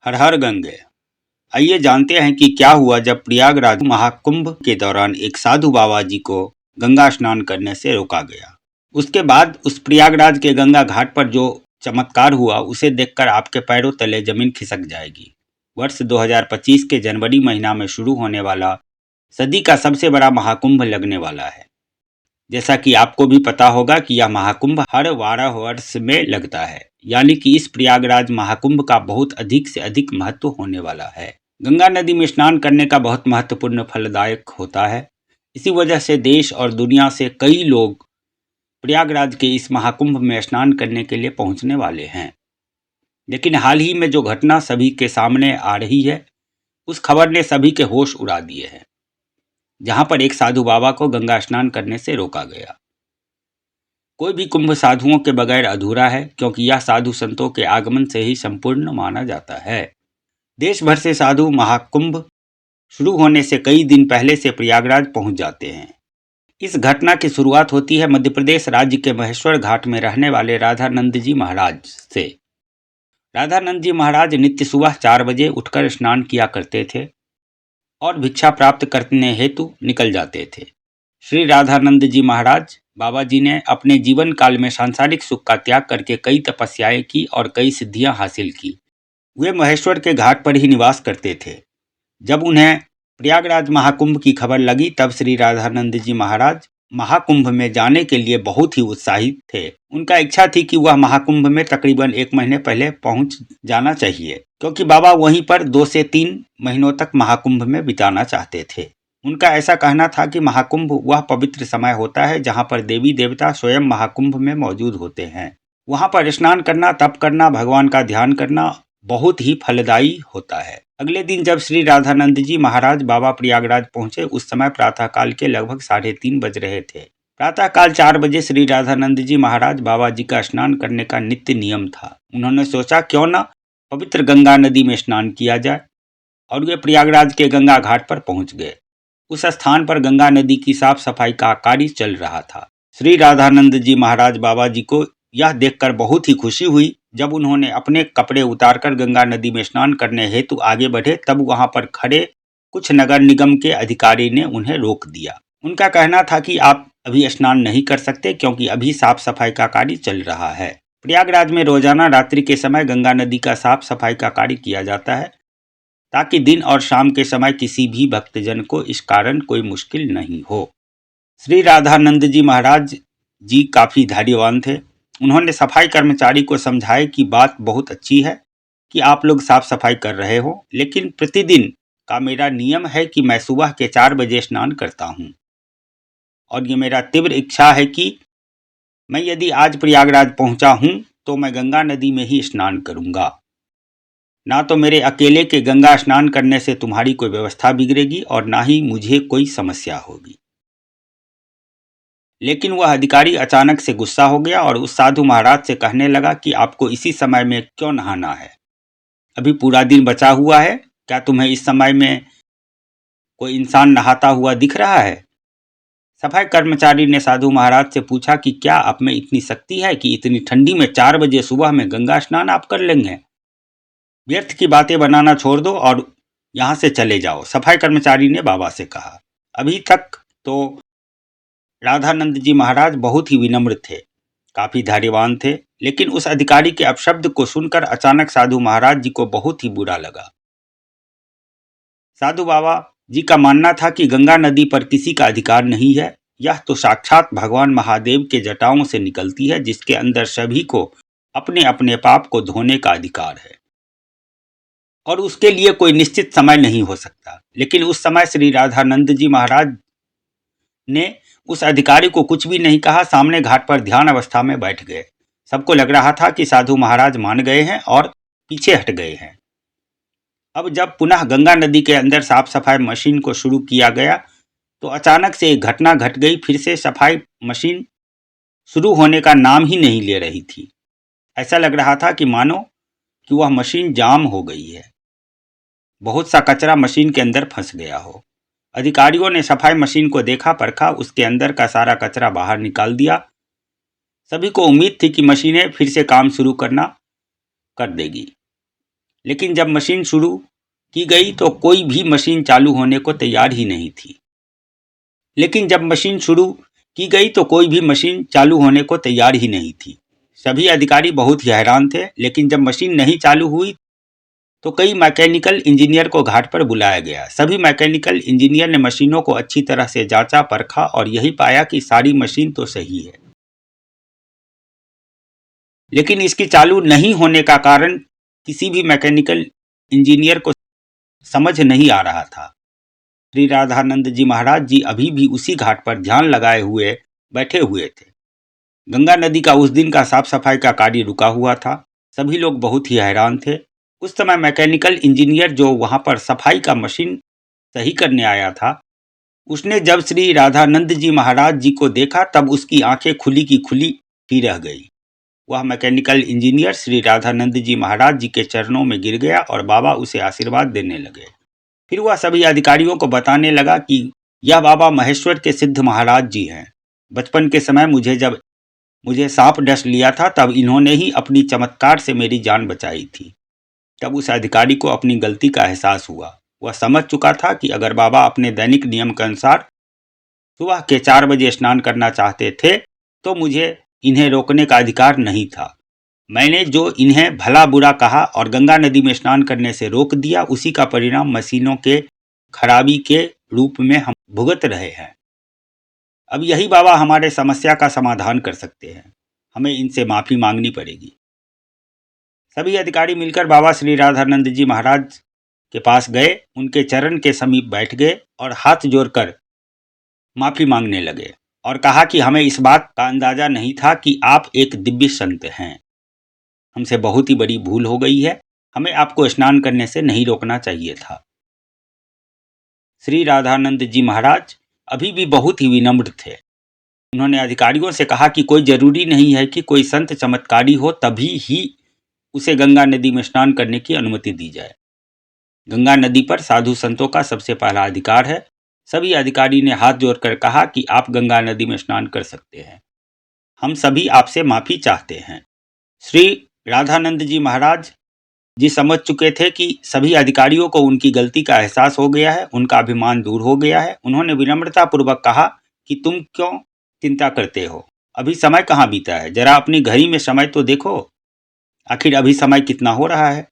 हर हर गंगे। आइए जानते हैं कि क्या हुआ जब प्रयागराज महाकुंभ के दौरान एक साधु बाबा जी को गंगा स्नान करने से रोका गया। उसके बाद उस प्रयागराज के गंगा घाट पर जो चमत्कार हुआ उसे देखकर आपके पैरों तले जमीन खिसक जाएगी। वर्ष 2025 के जनवरी महीना में शुरू होने वाला सदी का सबसे बड़ा महाकुंभ लगने वाला है। जैसा कि आपको भी पता होगा कि यह महाकुंभ हर 12 वर्ष में लगता है, यानी कि इस प्रयागराज महाकुंभ का बहुत अधिक से अधिक महत्व होने वाला है। गंगा नदी में स्नान करने का बहुत महत्वपूर्ण फलदायक होता है। इसी वजह से देश और दुनिया से कई लोग प्रयागराज के इस महाकुंभ में स्नान करने के लिए पहुंचने वाले हैं। लेकिन हाल ही में जो घटना सभी के सामने आ रही है, उस खबर ने सभी के होश उड़ा दिए हैं, जहां पर एक साधु बाबा को गंगा स्नान करने से रोका गया। कोई भी कुंभ साधुओं के बगैर अधूरा है, क्योंकि यह साधु संतों के आगमन से ही संपूर्ण माना जाता है। देश भर से साधु महाकुंभ शुरू होने से कई दिन पहले से प्रयागराज पहुंच जाते हैं। इस घटना की शुरुआत होती है मध्य प्रदेश राज्य के महेश्वर घाट में रहने वाले राधानंद जी महाराज से। राधानंद जी महाराज नित्य सुबह 4 बजे उठकर स्नान किया करते थे और भिक्षा प्राप्त करने हेतु निकल जाते थे। श्री राधानंद जी महाराज बाबा जी ने अपने जीवन काल में सांसारिक सुख का त्याग करके कई तपस्याएं की और कई सिद्धियां हासिल की। वे महेश्वर के घाट पर ही निवास करते थे। जब उन्हें प्रयागराज महाकुंभ की खबर लगी, तब श्री राधानंद जी महाराज महाकुंभ में जाने के लिए बहुत ही उत्साहित थे। उनका इच्छा थी कि वह महाकुंभ में तकरीबन 1 महीने पहले पहुंच जाना चाहिए, क्योंकि बाबा वहीं पर 2 से 3 महीनों तक महाकुंभ में बिताना चाहते थे। उनका ऐसा कहना था कि महाकुंभ वह पवित्र समय होता है जहां पर देवी देवता स्वयं महाकुंभ में मौजूद होते हैं। वहां पर स्नान करना, तप करना, भगवान का ध्यान करना बहुत ही फलदायी होता है। अगले दिन जब श्री राधानंद जी महाराज बाबा प्रयागराज पहुंचे, उस समय प्रातःकाल के लगभग 3:30 बज रहे थे। प्रातःकाल 4 बजे श्री राधानंद जी महाराज बाबा जी का स्नान करने का नित्य नियम था। उन्होंने सोचा क्यों न पवित्र गंगा नदी में स्नान किया जाए, और वे प्रयागराज के गंगा घाट पर पहुंच गए। उस स्थान पर गंगा नदी की साफ सफाई का कार्य चल रहा था। श्री राधानंद जी महाराज बाबा जी को यह देखकर बहुत ही खुशी हुई। जब उन्होंने अपने कपड़े उतारकर गंगा नदी में स्नान करने हेतु आगे बढ़े, तब वहां पर खड़े कुछ नगर निगम के अधिकारी ने उन्हें रोक दिया। उनका कहना था कि आप अभी स्नान नहीं कर सकते, क्योंकि अभी साफ सफाई का कार्य चल रहा है। प्रयागराज में रोजाना रात्रि के समय गंगा नदी का साफ सफाई का कार्य किया जाता है, ताकि दिन और शाम के समय किसी भी भक्तजन को इस कारण कोई मुश्किल नहीं हो। श्री राधानंद जी महाराज जी काफी धैर्यवान थे। उन्होंने सफाई कर्मचारी को समझाया कि बात बहुत अच्छी है कि आप लोग साफ सफाई कर रहे हो, लेकिन प्रतिदिन का मेरा नियम है कि मैं सुबह के 4 बजे स्नान करता हूँ, और ये मेरा तीव्र इच्छा है कि मैं यदि आज प्रयागराज पहुंचा हूँ तो मैं गंगा नदी में ही स्नान करूंगा। ना तो मेरे अकेले के गंगा स्नान करने से तुम्हारी कोई व्यवस्था बिगड़ेगी और ना ही मुझे कोई समस्या होगी। लेकिन वह अधिकारी अचानक से गुस्सा हो गया और उस साधु महाराज से कहने लगा कि आपको इसी समय में क्यों नहाना है? अभी पूरा दिन बचा हुआ है। क्या तुम्हें इस समय में कोई इंसान नहाता हुआ दिख रहा है? सफाई कर्मचारी ने साधु महाराज से पूछा कि क्या आप में इतनी शक्ति है कि इतनी ठंडी में 4 बजे सुबह में गंगा स्नान आप कर लेंगे? व्यर्थ की बातें बनाना छोड़ दो और यहाँ से चले जाओ, सफाई कर्मचारी ने बाबा से कहा। अभी तक तो राधानंद जी महाराज बहुत ही विनम्र थे, काफी धैर्यवान थे, लेकिन उस अधिकारी के अपशब्द को सुनकर अचानक साधु महाराज जी को बहुत ही बुरा लगा। साधु बाबा जी का मानना था कि गंगा नदी पर किसी का अधिकार नहीं है। यह तो साक्षात भगवान महादेव के जटाओं से निकलती है, जिसके अंदर सभी को अपने अपने पाप को धोने का अधिकार है, और उसके लिए कोई निश्चित समय नहीं हो सकता। लेकिन उस समय श्री राधानंद जी महाराज ने उस अधिकारी को कुछ भी नहीं कहा, सामने घाट पर ध्यान अवस्था में बैठ गए। सबको लग रहा था कि साधु महाराज मान गए हैं और पीछे हट गए हैं। अब जब पुनः गंगा नदी के अंदर साफ सफाई मशीन को शुरू किया गया, तो अचानक से एक घटना घट गई। फिर से सफाई मशीन शुरू होने का नाम ही नहीं ले रही थी। ऐसा लग रहा था कि मानो कि वह मशीन जाम हो गई है, बहुत सा कचरा मशीन के अंदर फंस गया हो। अधिकारियों ने सफाई मशीन को देखा परखा, उसके अंदर का सारा कचरा बाहर निकाल दिया। सभी को उम्मीद थी कि मशीनें फिर से काम शुरू करना कर देगी। लेकिन जब मशीन शुरू की गई तो कोई भी मशीन चालू होने को तैयार ही नहीं थी। लेकिन जब मशीन शुरू की गई तो कोई भी मशीन चालू होने को तैयार ही नहीं थी। सभी अधिकारी बहुत ही हैरान थे। लेकिन जब मशीन नहीं चालू हुई तो कई मैकेनिकल इंजीनियर को घाट पर बुलाया गया। सभी मैकेनिकल इंजीनियर ने मशीनों को अच्छी तरह से जांचा परखा और यही पाया कि सारी मशीन तो सही है, लेकिन इसकी चालू नहीं होने का कारण किसी भी मैकेनिकल इंजीनियर को समझ नहीं आ रहा था। श्री राधानंद जी महाराज जी अभी भी उसी घाट पर ध्यान लगाए हुए बैठे हुए थे। गंगा नदी का उस दिन का साफ सफाई का कार्य रुका हुआ था। सभी लोग बहुत ही हैरान थे। उस समय मैकेनिकल इंजीनियर जो वहां पर सफाई का मशीन सही करने आया था, उसने जब श्री राधानंद जी महाराज जी को देखा तब उसकी आंखें खुली की खुली ही रह गई। वह मैकेनिकल इंजीनियर श्री राधानंद जी महाराज जी के चरणों में गिर गया और बाबा उसे आशीर्वाद देने लगे। फिर वह सभी अधिकारियों को बताने लगा कि यह बाबा महेश्वर के सिद्ध महाराज जी हैं। बचपन के समय जब मुझे सांप डस लिया था तब इन्होंने ही अपनी चमत्कार से मेरी जान बचाई थी। तब उस अधिकारी को अपनी गलती का एहसास हुआ। वह समझ चुका था कि अगर बाबा अपने दैनिक नियम के अनुसार सुबह के 4 बजे स्नान करना चाहते थे तो मुझे इन्हें रोकने का अधिकार नहीं था। मैंने जो इन्हें भला बुरा कहा और गंगा नदी में स्नान करने से रोक दिया, उसी का परिणाम मशीनों के खराबी के रूप में हम भुगत रहे हैं। अब यही बाबा हमारे समस्या का समाधान कर सकते हैं। हमें इनसे माफी मांगनी पड़ेगी। सभी अधिकारी मिलकर बाबा श्री राधानंद जी महाराज के पास गए, उनके चरण के समीप बैठ गए और हाथ जोड़कर माफी मांगने लगे और कहा कि हमें इस बात का अंदाजा नहीं था कि आप एक दिव्य संत हैं। हमसे बहुत ही बड़ी भूल हो गई है। हमें आपको स्नान करने से नहीं रोकना चाहिए था। श्री राधानंद जी महाराज अभी भी बहुत ही विनम्र थे। उन्होंने अधिकारियों से कहा कि कोई जरूरी नहीं है कि कोई संत चमत्कारी हो तभी ही उसे गंगा नदी में स्नान करने की अनुमति दी जाए। गंगा नदी पर साधु संतों का सबसे पहला अधिकार है। सभी अधिकारी ने हाथ जोड़कर कहा कि आप गंगा नदी में स्नान कर सकते हैं। हम सभी आपसे माफी चाहते हैं। श्री राधानंद जी महाराज जी समझ चुके थे कि सभी अधिकारियों को उनकी गलती का एहसास हो गया है, उनका अभिमान दूर हो गया है। उन्होंने विनम्रता पूर्वक कहा कि तुम क्यों चिंता करते हो, अभी समय कहाँ बीता है, जरा अपनी घड़ी में समय तो देखो, आखिर अभी समय कितना हो रहा है।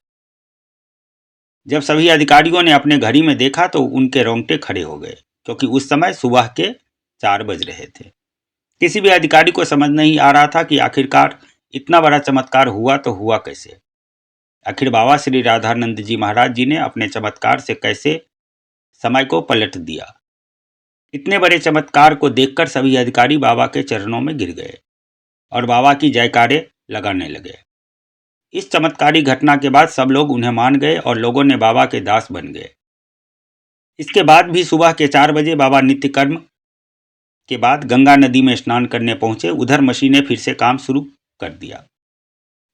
जब सभी अधिकारियों ने अपने घड़ी में देखा तो उनके रोंगटे खड़े हो गए, क्योंकि उस समय सुबह के 4 बज रहे थे। किसी भी अधिकारी को समझ नहीं आ रहा था कि आखिरकार इतना बड़ा चमत्कार हुआ तो हुआ कैसे। आखिर बाबा श्री राधानंद जी महाराज जी ने अपने चमत्कार से कैसे समय को पलट दिया। इतने बड़े चमत्कार को देखकर सभी अधिकारी बाबा के चरणों में गिर गए और बाबा की जयकारे लगाने लगे। इस चमत्कारी घटना के बाद सब लोग उन्हें मान गए और लोगों ने बाबा के दास बन गए। इसके बाद भी सुबह के 4 बजे बाबा नित्य कर्म के बाद गंगा नदी में स्नान करने पहुंचे। उधर मशीनें फिर से काम शुरू कर दिया।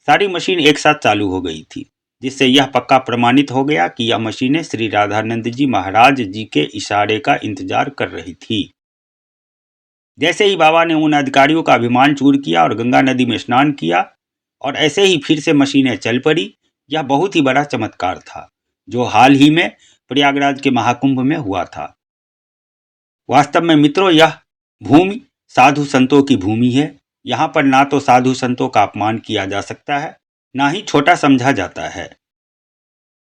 सारी मशीन एक साथ चालू हो गई थी, जिससे यह पक्का प्रमाणित हो गया कि यह मशीनें श्री राधानंद जी महाराज जी के इशारे का इंतजार कर रही थी। जैसे ही बाबा ने उन अधिकारियों का अभिमान चूर किया और गंगा नदी में स्नान किया और ऐसे ही फिर से मशीनें चल पड़ी। यह बहुत ही बड़ा चमत्कार था जो हाल ही में प्रयागराज के महाकुंभ में हुआ था। वास्तव में मित्रों, यह भूमि साधु संतों की भूमि है। यहाँ पर ना तो साधु संतों का अपमान किया जा सकता है, ना ही छोटा समझा जाता है।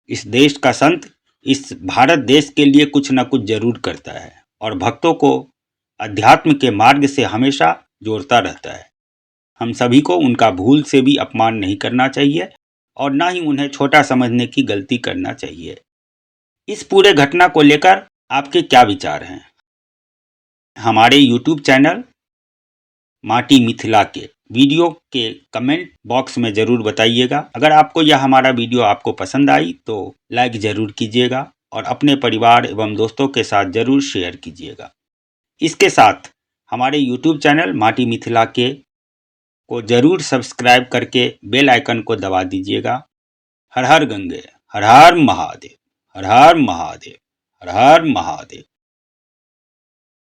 इस देश का संत इस भारत देश के लिए कुछ न कुछ जरूर करता है और भक्तों को अध्यात्म के मार्ग से हमेशा जोड़ता रहता है। हम सभी को उनका भूल से भी अपमान नहीं करना चाहिए और ना ही उन्हें छोटा समझने की गलती करना चाहिए। इस पूरे घटना को लेकर आपके क्या विचार हैं? हमारे YouTube चैनल माटी मिथिला के वीडियो के कमेंट बॉक्स में जरूर बताइएगा। अगर आपको यह हमारा वीडियो आपको पसंद आई तो लाइक जरूर कीजिएगा और अपने परिवार एवं दोस्तों के साथ जरूर शेयर कीजिएगा। इसके साथ हमारे YouTube चैनल माटी मिथिला के को जरूर सब्सक्राइब करके बेल आइकन को दबा दीजिएगा। हर हर गंगे, हर हर महादेव, हर हर महादेव, हर हर महादेव।